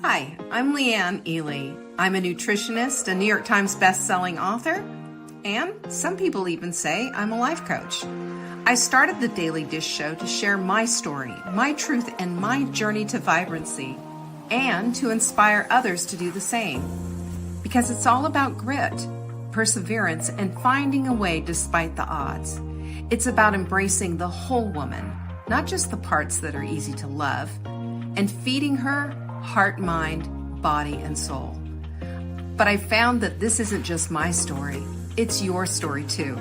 Hi, I'm Leanne Ely. I'm a nutritionist, a New York Times best-selling author, and some people even say I'm a life coach. I started the Daily Dish Show to share my story, my truth, and my journey to vibrancy, and to inspire others to do the same. Because it's all about grit, perseverance, and finding a way despite the odds. It's about embracing the whole woman, not just the parts that are easy to love, and feeding her heart, mind, body, and soul. But I found that this isn't just my story, it's your story too.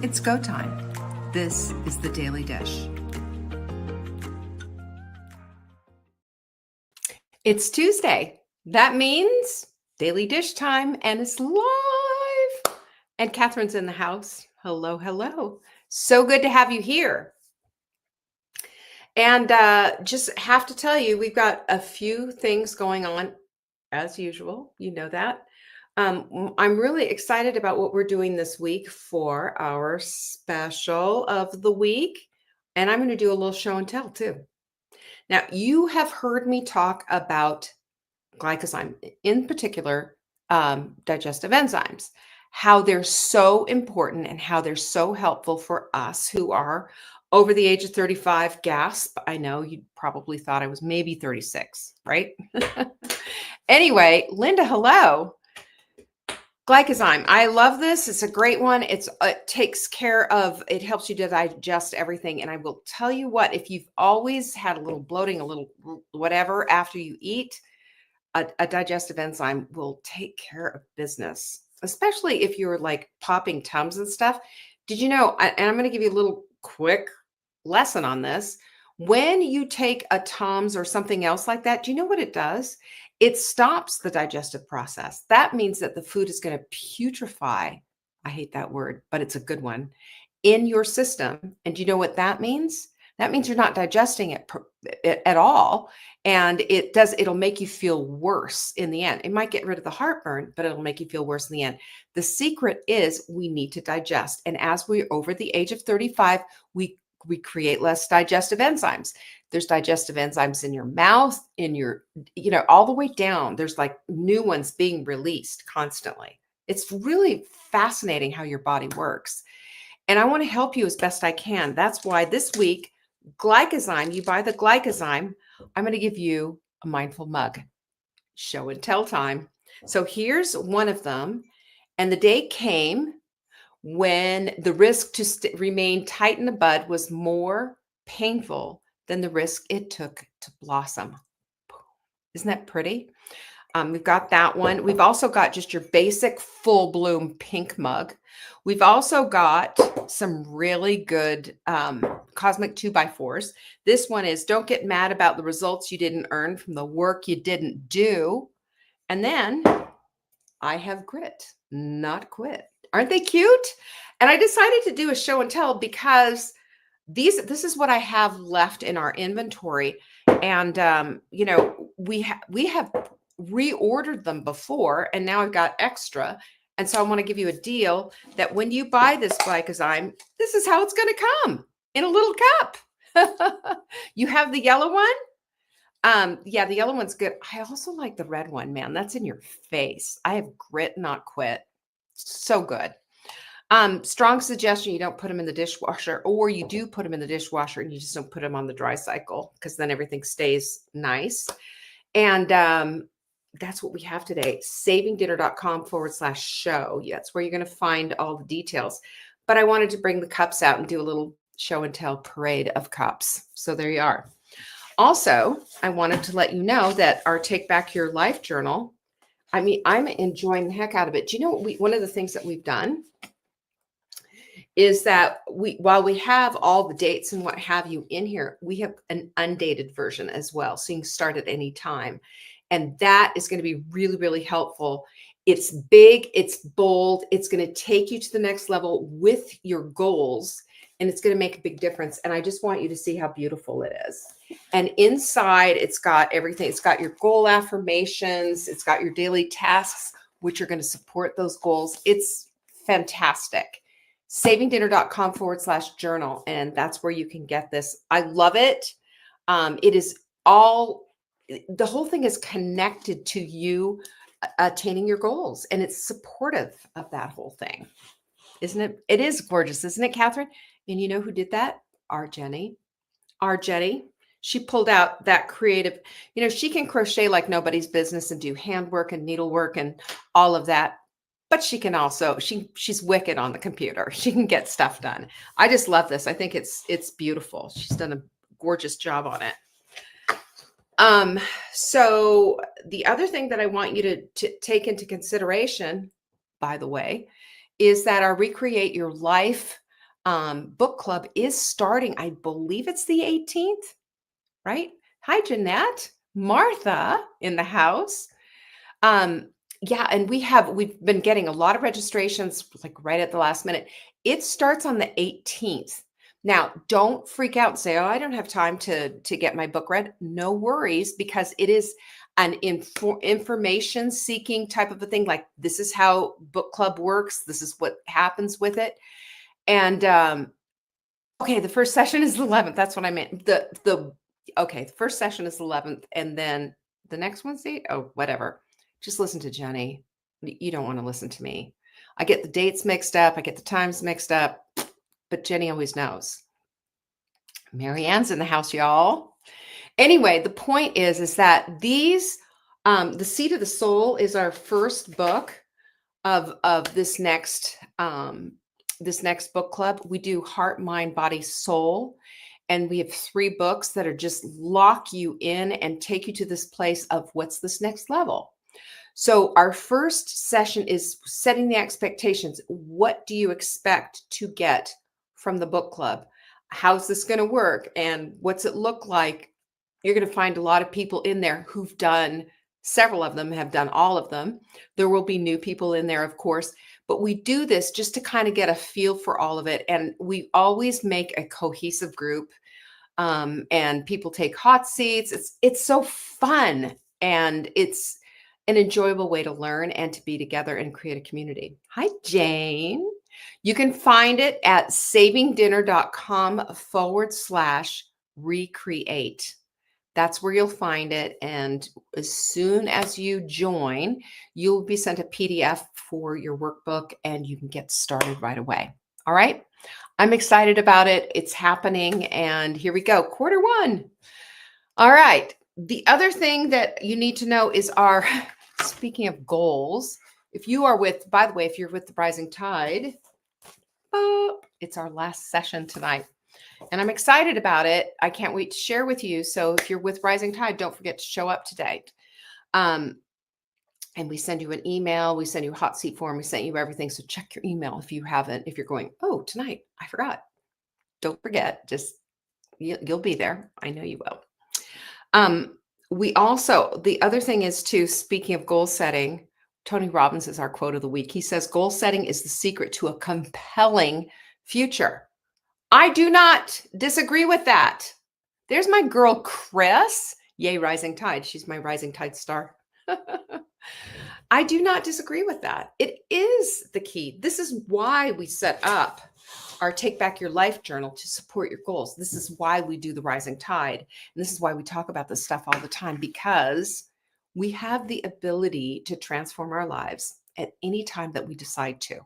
It's go time. This is the Daily Dish. It's Tuesday. That means Daily Dish time, and it's live. And Catherine's in the house. Hello, hello. So good to have you here. And just have to tell you, we've got a few things going on as usual. You know that. I'm really excited about what we're doing this week for our special of the week. And I'm going to do a little show and tell too. Now, you have heard me talk about glycozyme, in particular, digestive enzymes, how they're so important and how they're so helpful for us who are over the age of 35. Gasp. I know you probably thought I was maybe 36, right? Anyway, Linda, hello. Glycozyme. I love this. It's a great one. It takes care of, it helps you to digest everything. And I will tell you what, if you've always had a little bloating, a little whatever after you eat, a digestive enzyme will take care of business, especially if you're like popping Tums and stuff. Did you know, and I'm going to give you a little quick lesson on this. When you take a Tums or something else like that, do you know what it does? It stops the digestive process. That means that the food is going to putrefy. I hate that word, but it's a good one in your system. And do you know what that means? That means you're not digesting it at all. And it'll make you feel worse in the end. It might get rid of the heartburn, but it'll make you feel worse in the end. The secret is we need to digest. And as we're over the age of 35, we create less digestive enzymes. There's digestive enzymes in your mouth, in your, all the way down. There's like new ones being released constantly. It's really fascinating how your body works. And I want to help you as best I can. That's why this week, glycozyme, you buy the glycozyme, I'm going to give you a mindful mug. Show and tell time. So here's one of them. And the day came when the risk to remain tight in the bud was more painful than the risk it took to blossom. Isn't that pretty? We've got that one. We've also got just your basic full bloom pink mug. We've also got some really good Cosmic 2x4s. This one is, don't get mad about the results you didn't earn from the work you didn't do. And then I have grit, not quit. Aren't they cute? And I decided to do a show and tell because this is what I have left in our inventory. And, we have reordered them before, and now I've got extra. And so I want to give you a deal that when you buy this glycozyme, this is how it's going to come in a little cup. You have the yellow one. Yeah, the yellow one's good. I also like the red one, man. That's in your face. I have grit, not quit. So good. Strong suggestion, you don't put them in the dishwasher, or you do put them in the dishwasher and you just don't put them on the dry cycle because then everything stays nice. And that's what we have today. savingdinner.com/show. Yeah, that's where you're going to find all the details. But I wanted to bring the cups out and do a little show and tell parade of cups. So there you are. Also, I wanted to let you know that our Take Back Your Life journal, I'm enjoying the heck out of it. Do you know what one of the things that we've done is that while we have all the dates and what have you in here, we have an undated version as well. So you can start at any time. And that is going to be really, really helpful. It's big, it's bold, it's going to take you to the next level with your goals, and it's going to make a big difference. And I just want you to see how beautiful it is. And inside, it's got everything. It's got your goal affirmations. It's got your daily tasks, which are going to support those goals. It's fantastic. savingdinner.com/journal. And that's where you can get this. I love it. It is all the whole thing is connected to you attaining your goals, and it's supportive of that whole thing. Isn't it? It is gorgeous, isn't it, Catherine? And you know who did that? Our Jenny. Our Jenny. She pulled out that creative, she can crochet like nobody's business and do handwork and needlework and all of that. But she can also, she's wicked on the computer. She can get stuff done. I just love this. I think it's beautiful. She's done a gorgeous job on it. So the other thing that I want you to take into consideration, by the way, is that our Recreate Your Life book club is starting. I believe it's the 18th, right? Hi, Jeanette, Martha in the house. Yeah, and we've been getting a lot of registrations like right at the last minute. It starts on the 18th. Now, don't freak out and say, "Oh, I don't have time to get my book read." No worries, because it is an information seeking type of a thing. Like, this is how book club works. This is what happens with it. And okay, the first session is the 11th. That's what I meant. Okay, the first session is the 11th, and then the next one's whatever. Just listen to Jenny. You don't want to listen to me. I get the dates mixed up. I get the times mixed up, but Jenny always knows. Mary Ann's in the house, y'all. Anyway, the point is that these, The Seed of the Soul is our first book of this next book club. We do Heart, Mind, Body, Soul. And we have 3 books that are just lock you in and take you to this place of what's this next level. So our first session is setting the expectations. What do you expect to get from the book club? How's this going to work? And what's it look like? You're going to find a lot of people in there who've done, several of them have done all of them. There will be new people in there, of course, but we do this just to kind of get a feel for all of it. And we always make a cohesive group, and people take hot seats. It's so fun, and it's an enjoyable way to learn and to be together and create a community. Hi, Jane. You can find it at savingdinner.com/recreate. That's where you'll find it. And as soon as you join, you'll be sent a PDF for your workbook, and you can get started right away. All right. I'm excited about it. It's happening. And here we go. Q1. All right. The other thing that you need to know is speaking of goals, if you're with the Rising Tide, it's our last session tonight. And I'm excited about it. I can't wait to share with you. So if you're with Rising Tide, don't forget to show up today. And we send you an email. We send you a hot seat form. We sent you everything. So check your email if you haven't. If you're going, "Oh, tonight, I forgot." Don't forget. Just you'll be there. I know you will. The other thing is too, speaking of goal setting, Tony Robbins is our quote of the week. He says, "Goal setting is the secret to a compelling future." I do not disagree with that. There's my girl, Chris. Yay, Rising Tide. She's my Rising Tide star. I do not disagree with that. It is the key. This is why we set up our Take Back Your Life journal, to support your goals. This is why we do the Rising Tide. And this is why we talk about this stuff all the time, because we have the ability to transform our lives at any time that we decide to.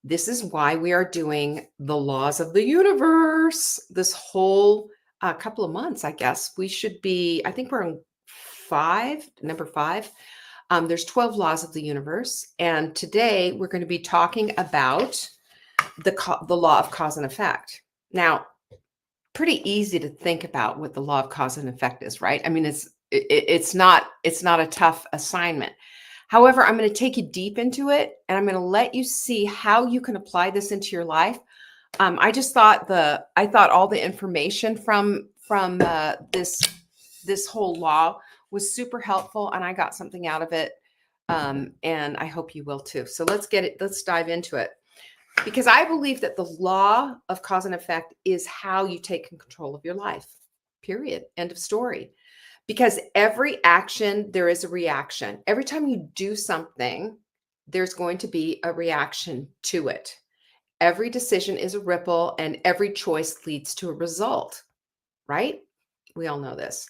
This is why we are doing the laws of the universe this whole couple of months, I guess. I think we're on number 5. There's 12 laws of the universe. And today we're going to be talking about the law of cause and effect. Now, pretty easy to think about what the law of cause and effect is, right? I mean, it's not a tough assignment. However, I'm going to take you deep into it, and I'm going to let you see how you can apply this into your life. I thought all the information from this whole law was super helpful, and I got something out of it. And I hope you will too. So let's dive into it. Because I believe that the law of cause and effect is how you take control of your life, period. End of story. Because every action, there is a reaction. Every time you do something, there's going to be a reaction to it. Every decision is a ripple, and every choice leads to a result, right? We all know this.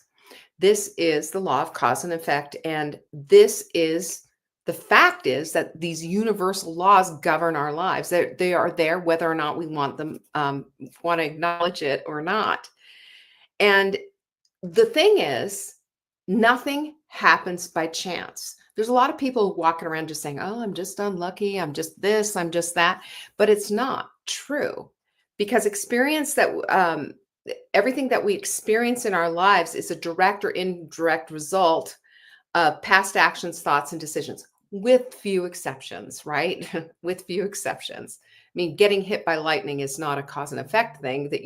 This is the law of cause and effect. And this is the fact is that these universal laws govern our lives. They are there whether or not we want them, want to acknowledge it or not. And the thing is, nothing happens by chance. There's a lot of people walking around just saying, "Oh, I'm just unlucky. I'm just this. I'm just that." But it's not true because everything that we experience in our lives is a direct or indirect result of past actions, thoughts, and decisions, with few exceptions, right? With few exceptions. I mean, getting hit by lightning is not a cause and effect thing that,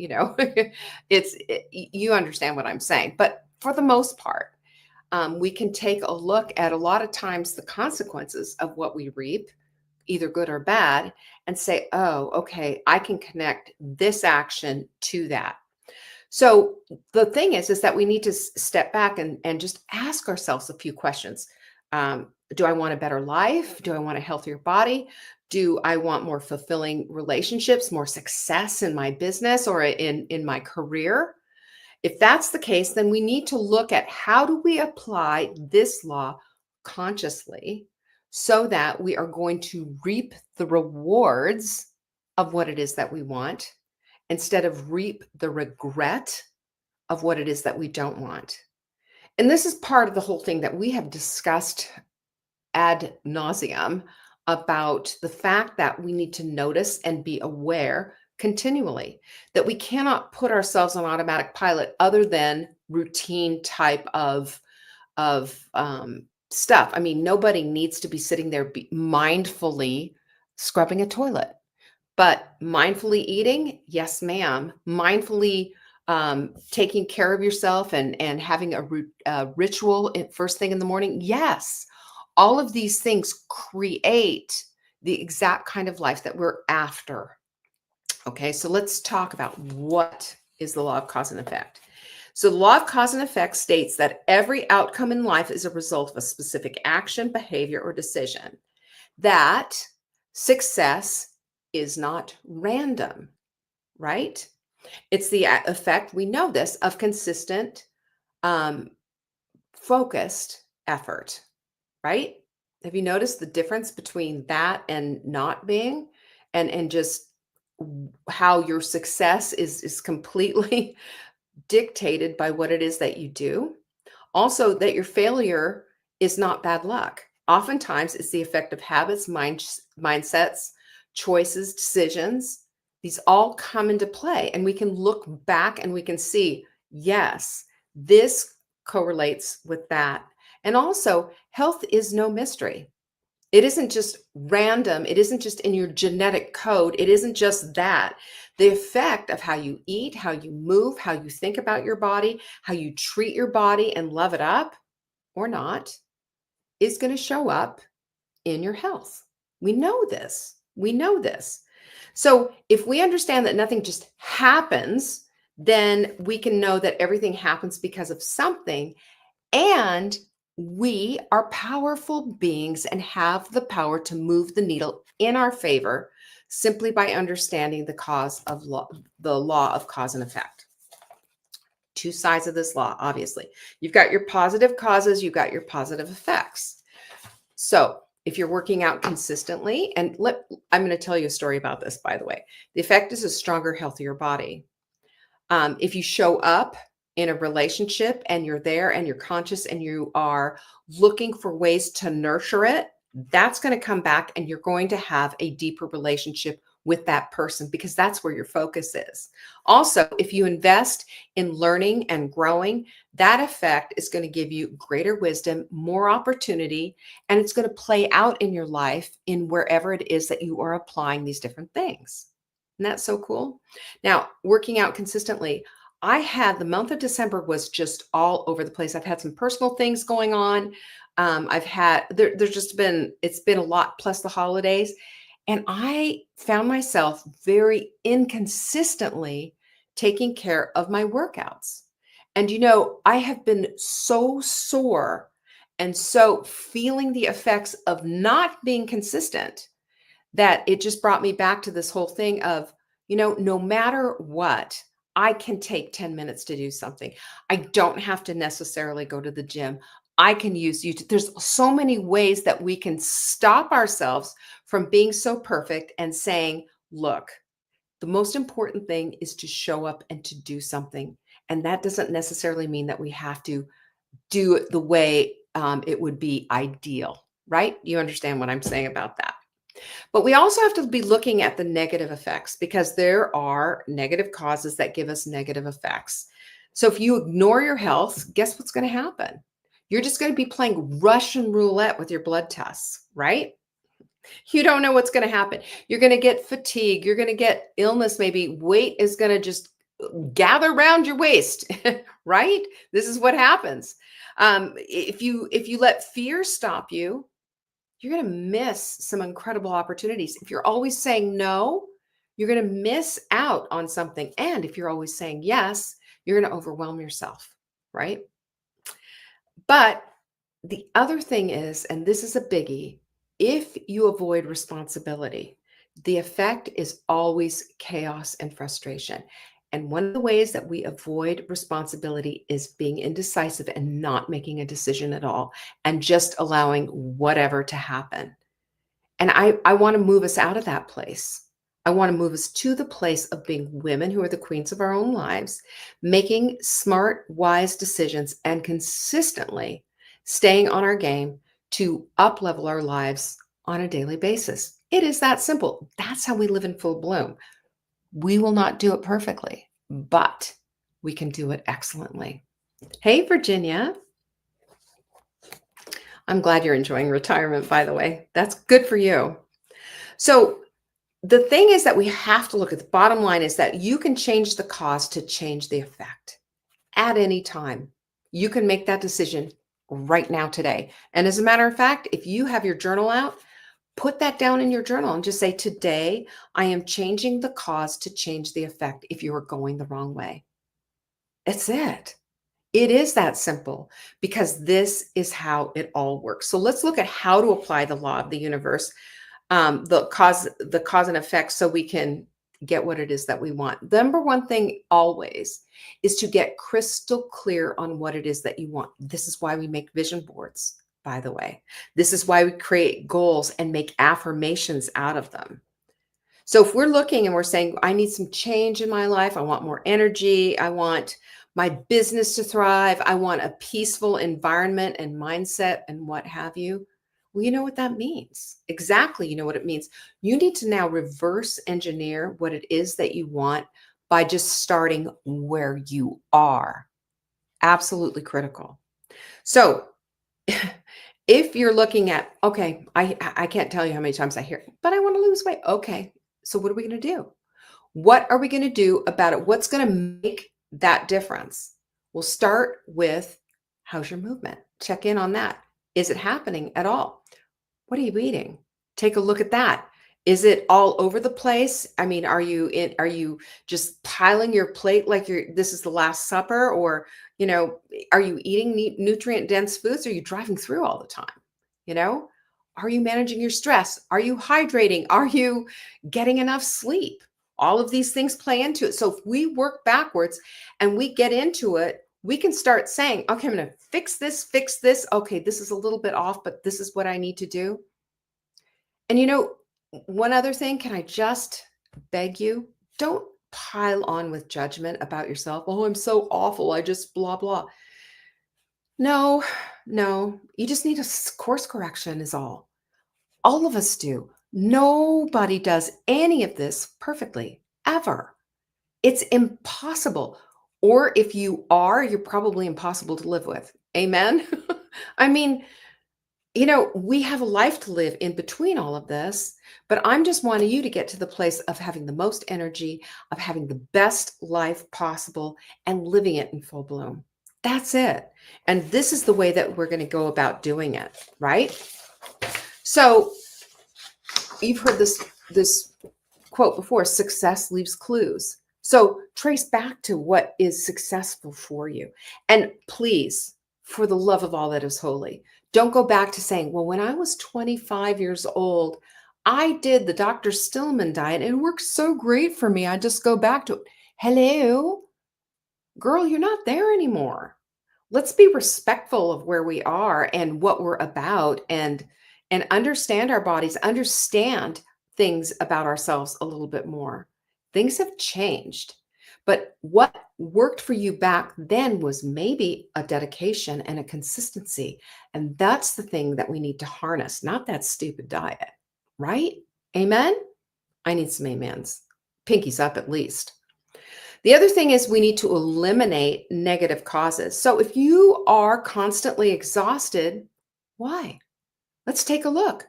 you understand what I'm saying. But for the most part, we can take a look at a lot of times the consequences of what we reap, either good or bad, and say, oh, okay, I can connect this action to that. So the thing is that we need to step back and just ask ourselves a few questions. Do I want a better life? Do I want a healthier body? Do I want more fulfilling relationships, more success in my business or in my career? If that's the case, then we need to look at how do we apply this law consciously so that we are going to reap the rewards of what it is that we want instead of reap the regret of what it is that we don't want. And this is part of the whole thing that we have discussed ad nauseum about the fact that we need to notice and be aware continually that we cannot put ourselves on automatic pilot other than routine type of stuff. I mean, nobody needs to be sitting there mindfully scrubbing a toilet. But mindfully eating, yes, ma'am. Mindfully taking care of yourself and having a ritual first thing in the morning, yes. All of these things create the exact kind of life that we're after. Okay, so let's talk about what is the law of cause and effect. So the law of cause and effect states that every outcome in life is a result of a specific action, behavior, or decision. That success is not random, right? It's the effect, we know this, of consistent, um, focused effort, right? Have you noticed the difference between that and not being, and just how your success is completely dictated by what it is that you do? Also, that your failure is not bad luck. Oftentimes, it's the effect of habits, mindsets, choices, decisions. These all come into play, and we can look back and we can see, yes, this correlates with that. And also, health is no mystery. It isn't just random. It isn't just in your genetic code. It isn't just that. The effect of how you eat, how you move, how you think about your body, how you treat your body and love it up or not is going to show up in your health. We know this. We know this. So if we understand that nothing just happens, then we can know that everything happens because of something. And we are powerful beings and have the power to move the needle in our favor simply by understanding the law of cause and effect. Two sides of this law, obviously. You've got your positive causes, you've got your positive effects. So if you're working out consistently, I'm going to tell you a story about this, by the way. The effect is a stronger, healthier body. If you show up in a relationship and you're there and you're conscious and you are looking for ways to nurture it, that's going to come back and you're going to have a deeper relationship with that person because that's where your focus is. Also, if you invest in learning and growing, that effect is going to give you greater wisdom, more opportunity, and it's going to play out in your life in wherever it is that you are applying these different things. Isn't that so cool? Now, working out consistently, the month of December was just all over the place. I've had some personal things going on. It's been a lot plus the holidays. And I found myself very inconsistently taking care of my workouts. And, I have been so sore and so feeling the effects of not being consistent that it just brought me back to this whole thing of, no matter what, I can take 10 minutes to do something. I don't have to necessarily go to the gym. I can use YouTube. There's so many ways that we can stop ourselves from being so perfect and saying, look, the most important thing is to show up and to do something. And that doesn't necessarily mean that we have to do it the way it would be ideal, right? You understand what I'm saying about that. But we also have to be looking at the negative effects because there are negative causes that give us negative effects. So if you ignore your health, guess what's going to happen? You're just going to be playing Russian roulette with your blood tests, right? You don't know what's going to happen. You're going to get fatigue. You're going to get illness. Maybe weight is going to just gather around your waist, right? This is what happens. If you let fear stop you, you're going to miss some incredible opportunities. If you're always saying no, you're going to miss out on something. And if you're always saying yes, you're going to overwhelm yourself, right? But the other thing is, and this is a biggie, if you avoid responsibility, the effect is always chaos and frustration. And one of the ways that we avoid responsibility is being indecisive and not making a decision at all and just allowing whatever to happen. And I want to move us out of that place. I want to move us to the place of being women who are the queens of our own lives, making smart, wise decisions, and consistently staying on our game to up level our lives on a daily basis. It is that simple. That's how we live in full bloom. We will not do it perfectly, but we can do it excellently. Hey, Virginia. I'm glad you're enjoying retirement, by the way. That's good for you. So, the thing is that we have to look at the bottom line is that you can change the cause to change the effect at any time. You can make that decision right now today. And as a matter of fact, if you have your journal out, put that down in your journal and just say, today, I am changing the cause to change the effect if you are going the wrong way. That's it. It is that simple because this is how it all works. So let's look at how to apply the law of the universe, the cause and effect, so we can get what it is that we want. The number one thing always is to get crystal clear on what it is that you want. This is why we make vision boards, by the way. This is why we create goals and make affirmations out of them. So if we're looking and we're saying, I need some change in my life, I want more energy, I want my business to thrive, I want a peaceful environment and mindset and what have you. Well, you know what that means. Exactly. You know what it means. You need to now reverse engineer what it is that you want by just starting where you are. Absolutely critical. So if you're looking at, okay, I can't tell you how many times I hear, but I want to lose weight. Okay. So what are we going to do? What are we going to do about it? What's going to make that difference? We'll start with, how's your movement? Check in on that. Is it happening at all? What are you eating? Take a look at that. Is it all over the place? I mean, are you just piling your plate like this is the last supper, or, are you eating nutrient dense foods? Or are you driving through all the time? You know, are you managing your stress? Are you hydrating? Are you getting enough sleep? All of these things play into it. So if we work backwards and we get into it, we can start saying, okay, I'm going to fix this, fix this. Okay, this is a little bit off, but this is what I need to do. And one other thing, can I just beg you? Don't pile on with judgment about yourself. Oh, I'm so awful. I just blah, blah. No, no, you just need a course correction is all. All of us do. Nobody does any of this perfectly, ever. It's impossible. Or if you are, you're probably impossible to live with. Amen? I mean, we have a life to live in between all of this, but I'm just wanting you to get to the place of having the most energy, of having the best life possible and living it in full bloom. That's it. And this is the way that we're going to go about doing it, right? So you've heard this quote before, success leaves clues. So trace back to what is successful for you. And please, for the love of all that is holy, don't go back to saying, well, when I was 25 years old, I did the Dr. Stillman diet and it worked so great for me. I just go back to it. Hello. girl, you're not there anymore. Let's be respectful of where we are and what we're about and understand our bodies, understand things about ourselves a little bit more. Things have changed. But what worked for you back then was maybe a dedication and a consistency. And that's the thing that we need to harness, not that stupid diet, right? Amen? I need some amens. Pinkies up at least. The other thing is we need to eliminate negative causes. So if you are constantly exhausted, why? Let's take a look.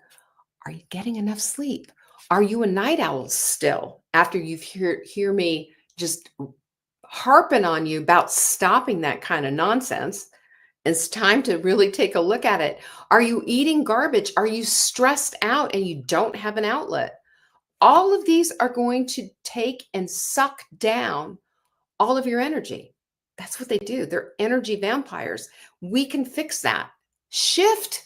Are you getting enough sleep? Are you a night owl still after you've hear me just harping on you about stopping that kind of nonsense? It's time to really take a look at it. Are you eating garbage? Are you stressed out and you don't have an outlet? All of these are going to take and suck down all of your energy. That's what they do. They're energy vampires. We can fix that. Shift.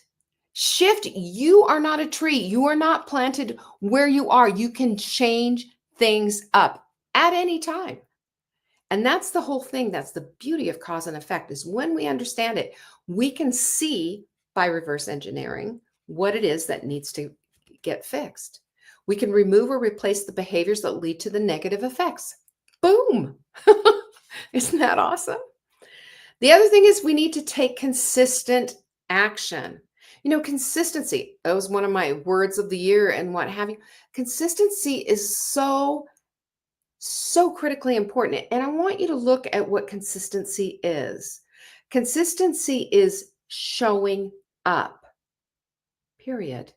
Shift. You are not a tree. You are not planted where you are. You can change things up at any time. And that's the whole thing. That's the beauty of cause and effect is when we understand it, we can see by reverse engineering what it is that needs to get fixed. We can remove or replace the behaviors that lead to the negative effects. Boom. Isn't that awesome? The other thing is we need to take consistent action. Consistency, that was one of my words of the year and what have you. Consistency is so critically important. And I want you to look at what consistency is. Consistency is showing up, period.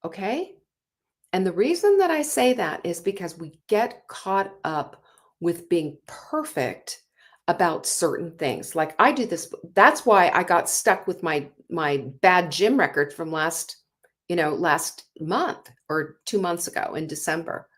Okay? And the reason that I say that is because we get caught up with being perfect about certain things. Like I do this, that's why I got stuck with my bad gym record from last month or 2 months ago in December.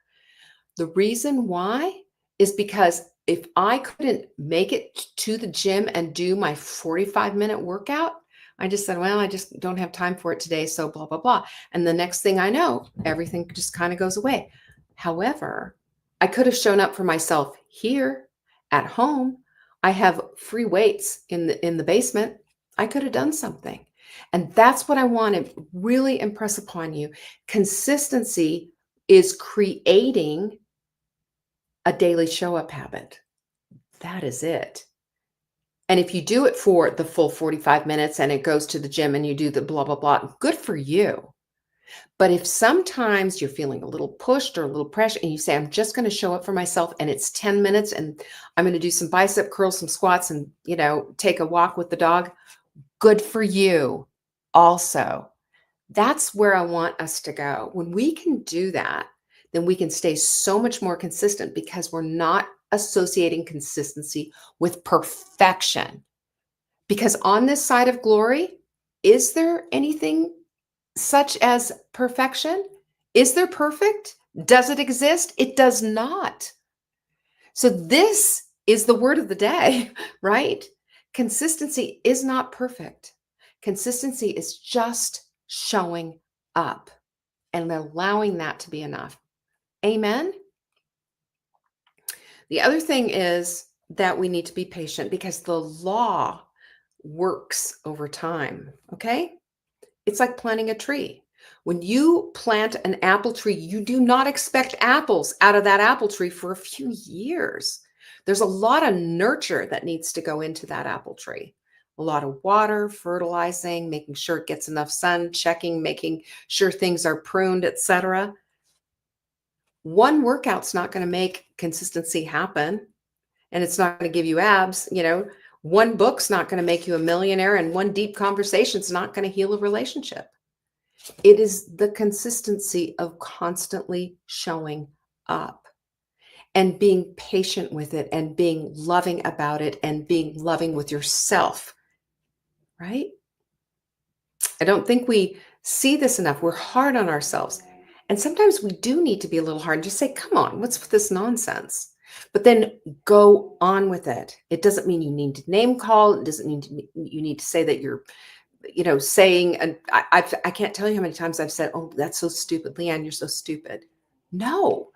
The reason why is because if I couldn't make it to the gym and do my 45-minute workout, I just said, well, I just don't have time for it today. So blah, blah, blah. And the next thing I know, everything just kind of goes away. However, I could have shown up for myself here at home. I have free weights in the basement. I could have done something. And that's what I want to really impress upon you. Consistency is creating a daily show up habit. That is it. And if you do it for the full 45 minutes and it goes to the gym and you do the blah, blah, blah, good for you. But if sometimes you're feeling a little pushed or a little pressure and you say, I'm just going to show up for myself and it's 10 minutes and I'm going to do some bicep curls, some squats and, take a walk with the dog, good for you also. That's where I want us to go. When we can do that, then we can stay so much more consistent because we're not associating consistency with perfection. Because on this side of glory, is there anything such as perfection? Is there perfect? Does it exist? It does not. So this is the word of the day, right? Consistency is not perfect. Consistency is just showing up and allowing that to be enough. Amen. The other thing is that we need to be patient because the law works over time. Okay. It's like planting a tree. When you plant an apple tree, you do not expect apples out of that apple tree for a few years. There's a lot of nurture that needs to go into that apple tree. A lot of water, fertilizing, making sure it gets enough sun, checking, making sure things are pruned, etc. One workout's not going to make consistency happen, and it's not going to give you abs. One book's not going to make you a millionaire, and one deep conversation's not going to heal a relationship. It is the consistency of constantly showing up and being patient with it and being loving about it and being loving with yourself, right? I don't think we see this enough. We're hard on ourselves. And sometimes we do need to be a little hard and just say, come on, what's with this nonsense? But then go on with it. It doesn't mean you need to name call. It doesn't mean you need to say that you're, saying, and I can't tell you how many times I've said, oh, that's so stupid. Leanne, you're so stupid. No,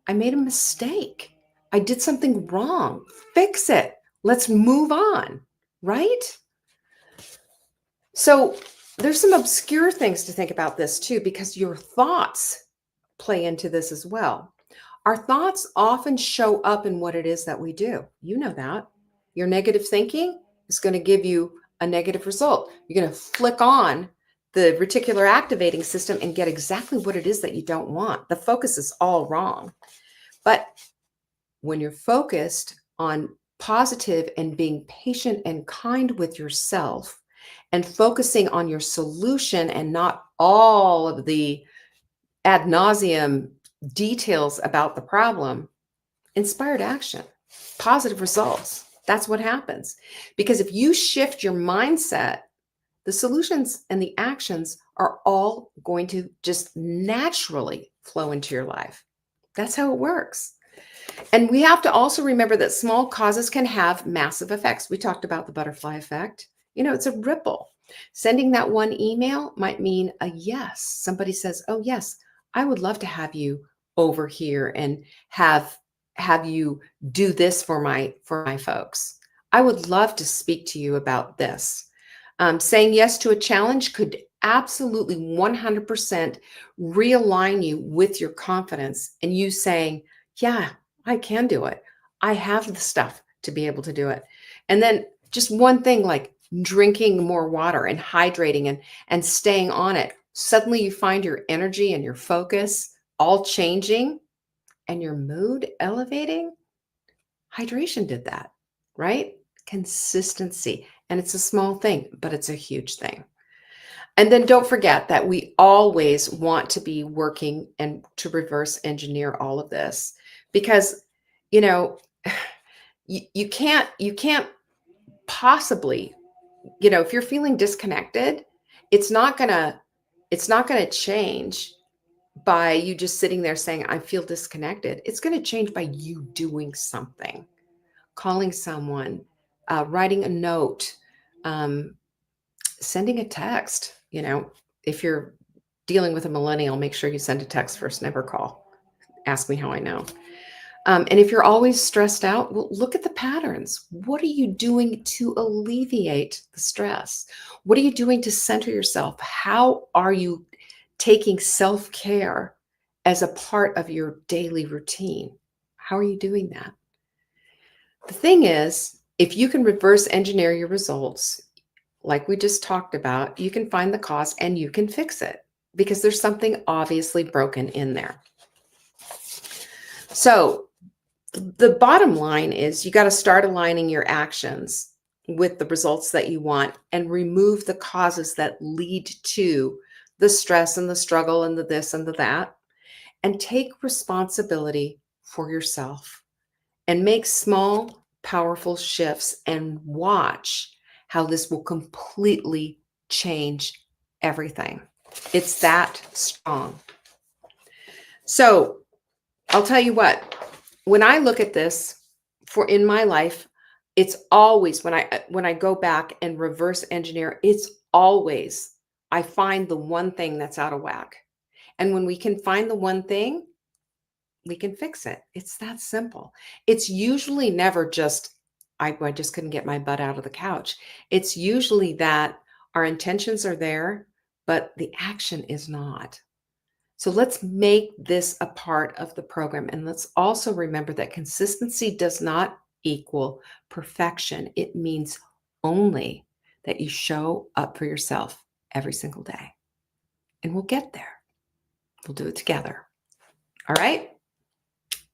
I made a mistake. I did something wrong. Fix it. Let's move on, right? So there's some obscure things to think about this too, because your thoughts play into this as well. Our thoughts often show up in what it is that we do. You know that. Your negative thinking is going to give you a negative result. You're going to flick on the reticular activating system and get exactly what it is that you don't want. The focus is all wrong. But when you're focused on positive and being patient and kind with yourself and focusing on your solution and not all of the ad nauseum details about the problem, inspired action, positive results. That's what happens. Because if you shift your mindset, the solutions and the actions are all going to just naturally flow into your life. That's how it works. And we have to also remember that small causes can have massive effects. We talked about the butterfly effect. It's a ripple. Sending that one email might mean a yes. Somebody says, "Oh, yes, I would love to have you over here and have you do this for my folks. I would love to speak to you about this." Saying yes to a challenge could absolutely 100% realign you with your confidence and you saying, "Yeah, I can do it. I have the stuff to be able to do it." And then just one thing like drinking more water and hydrating and staying on it. Suddenly you find your energy and your focus all changing and your mood elevating. Hydration did that, right? Consistency. And it's a small thing, but it's a huge thing. And then don't forget that we always want to be working and to reverse engineer all of this because, you know, you can't possibly, if you're feeling disconnected, it's not gonna change by you just sitting there saying, "I feel disconnected." It's going to change by you doing something, calling someone, writing a note, um, sending a text. If you're dealing with a millennial, make sure you send a text first, never call. Ask me how I know. And if you're always stressed out, well, look at the patterns. What are you doing to alleviate the stress? What are you doing to center yourself? How are you taking self-care as a part of your daily routine? How are you doing that? The thing is, if you can reverse engineer your results, like we just talked about, you can find the cause and you can fix it because there's something obviously broken in there. So the bottom line is you got to start aligning your actions with the results that you want and remove the causes that lead to the stress and the struggle and the this and the that, and take responsibility for yourself and make small, powerful shifts and watch how this will completely change everything. It's that strong. So I'll tell you what, when I look at this in my life, it's always when I go back and reverse engineer, it's always I find the one thing that's out of whack. And when we can find the one thing, we can fix it. It's that simple. It's usually never just I just couldn't get my butt out of the couch. It's usually that our intentions are there, but the action is not. So let's make this a part of the program. And let's also remember that consistency does not equal perfection. It means only that you show up for yourself every single day. And we'll get there. We'll do it together. All right.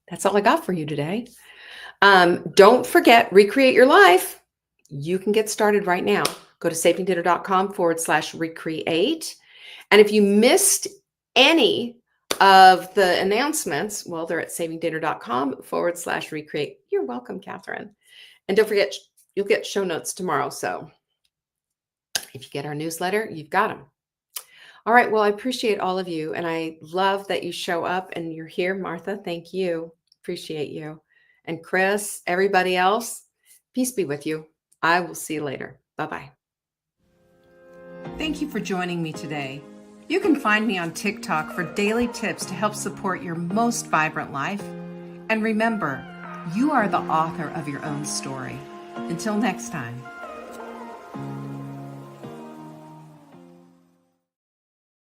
That's all I got for you today. Don't forget, recreate your life. You can get started right now. Go to savingdinner.com/recreate. And if you missed any of the announcements, well, they're at savingdinner.com/recreate. You're welcome, Catherine. And don't forget, you'll get show notes tomorrow. So if you get our newsletter, you've got them. All right. Well, I appreciate all of you. And I love that you show up and you're here. Martha, thank you. Appreciate you. And Chris, everybody else, peace be with you. I will see you later. Bye-bye. Thank you for joining me today. You can find me on TikTok for daily tips to help support your most vibrant life. And remember, you are the author of your own story. Until next time.